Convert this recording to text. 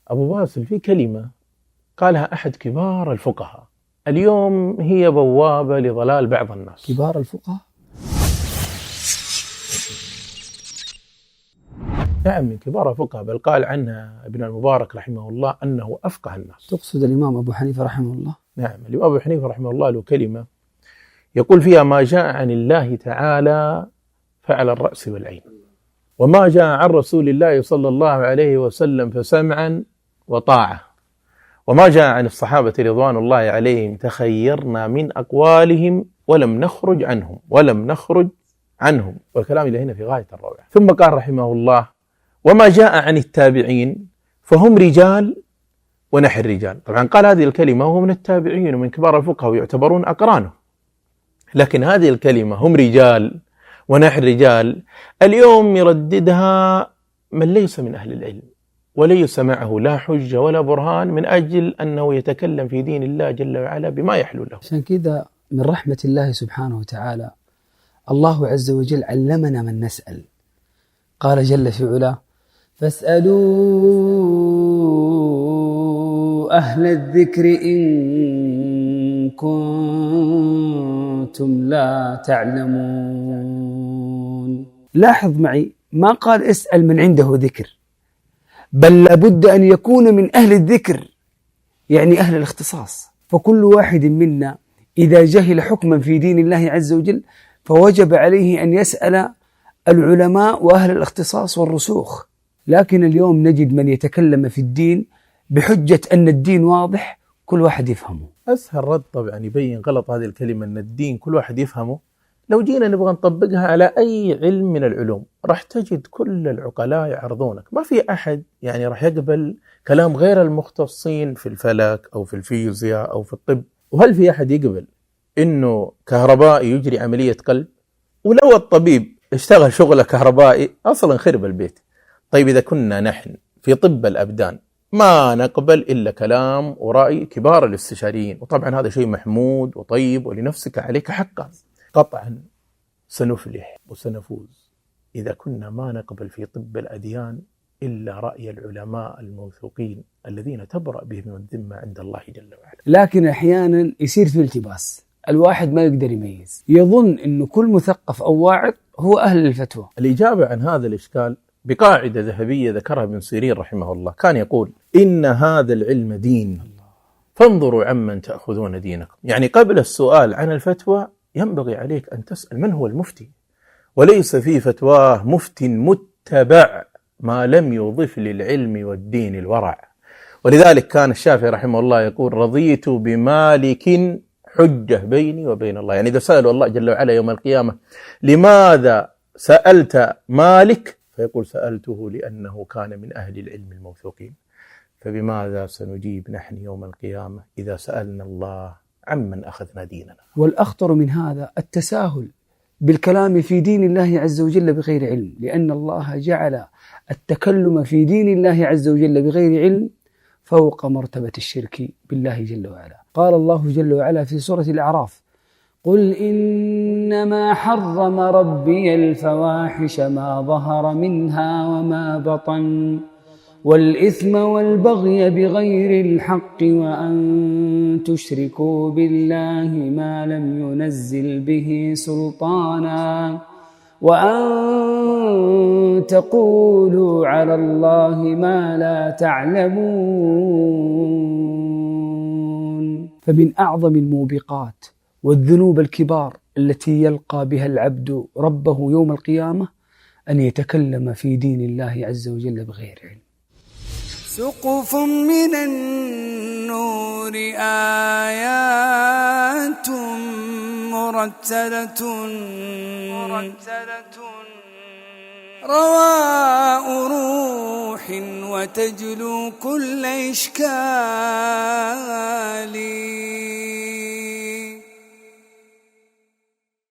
أبو باسل في كلمة قالها أحد كبار الفقهاء اليوم هي بوابة لضلال بعض الناس. كبار الفقهاء؟ نعم من كبار الفقهاء، بل قال عنها ابن المبارك رحمه الله أنه أفقه الناس. تقصد الإمام أبو حنيفة رحمه الله؟ نعم الإمام أبو حنيفة رحمه الله له كلمة يقول فيها: ما جاء عن الله تعالى فعلى الرأس والعين، وما جاء عن رسول الله صلى الله عليه وسلم فسمعا وطاعة، وما جاء عن الصحابة رضوان الله عليهم تخيرنا من أقوالهم ولم نخرج عنهم. والكلام إلى هنا في غاية الروعة. ثم قال رحمه الله: وما جاء عن التابعين فهم رجال ونحن رجال. طبعا قال هذه الكلمة وهو من التابعين ومن كبار الفقهاء ويعتبرون أقرانه، لكن هذه الكلمة هم رجال ونحن رجال اليوم يرددها من ليس من أهل العلم وليس معه لا حجة ولا برهان من أجل أنه يتكلم في دين الله جل وعلا بما يحلو له. عشان كذا من رحمة الله سبحانه وتعالى الله عز وجل علمنا من نسأل. قال جل في علاه: فاسألوا أهل الذكر إن كنتم لا تعلمون. لاحظ معي، ما قال اسأل من عنده ذكر، بل لابد أن يكون من أهل الذكر، يعني أهل الاختصاص. فكل واحد منا إذا جهل حكما في دين الله عز وجل فوجب عليه أن يسأل العلماء وأهل الاختصاص والرسوخ. لكن اليوم نجد من يتكلم في الدين بحجة أن الدين واضح كل واحد يفهمه. أسهل رد طبعا يبين غلط هذه الكلمة أن الدين كل واحد يفهمه. لو جينا نبغى نطبقها على أي علم من العلوم راح تجد كل العقلاء يعرضونك، ما في أحد يعني راح يقبل كلام غير المختصين في الفلك أو في الفيزياء أو في الطب. وهل في أحد يقبل إنه كهربائي يجري عملية قلب؟ ولو الطبيب اشتغل شغله كهربائي أصلا خرب البيت. طيب إذا كنا نحن في طب الأبدان ما نقبل إلا كلام ورأي كبار الاستشاريين، وطبعا هذا شيء محمود وطيب ولنفسك عليك حقا، قطعا سنفلح وسنفوز إذا كنا ما نقبل في طب الأديان إلا رأي العلماء الموثوقين الذين تبرأ بهم الذمة عند الله جل وعلا. لكن أحيانا يصير في التباس، الواحد ما يقدر يميز، يظن أنه كل مثقف أو واعظ هو أهل الفتوى. الإجابة عن هذا الإشكال بقاعدة ذهبية ذكرها ابن سيرين رحمه الله، كان يقول: إن هذا العلم دين فانظروا عمن تأخذون دينكم. يعني قبل السؤال عن الفتوى ينبغي عليك أن تسأل من هو المفتي، وليس في فتواه مفتي متبع ما لم يضف للعلم والدين الورع. ولذلك كان الشافعي رحمه الله يقول: رضيت بمالك حجة بيني وبين الله. يعني إذا سألوا الله جل وعلا يوم القيامة لماذا سألت مالك، فيقول: سألته لأنه كان من أهل العلم الموثوقين. فبماذا سنجيب نحن يوم القيامة إذا سألنا الله عمن أخذنا ديننا؟ والأخطر من هذا التساهل بالكلام في دين الله عز وجل بغير علم، لأن الله جعل التكلم في دين الله عز وجل بغير علم فوق مرتبة الشرك بالله جل وعلا. قال الله جل وعلا في سورة الأعراف: قل إنما حرم ربي الفواحش ما ظهر منها وما بطن والإثم والبغي بغير الحق وأن تشركوا بالله ما لم ينزل به سلطانا وأن تقولوا على الله ما لا تعلمون. فمن أعظم الموبقات والذنوب الكبار التي يلقى بها العبد ربه يوم القيامة أن يتكلم في دين الله عز وجل بغير علم. سقف من النور آيات مرتلة رواء روح وتجلو كل إشكال.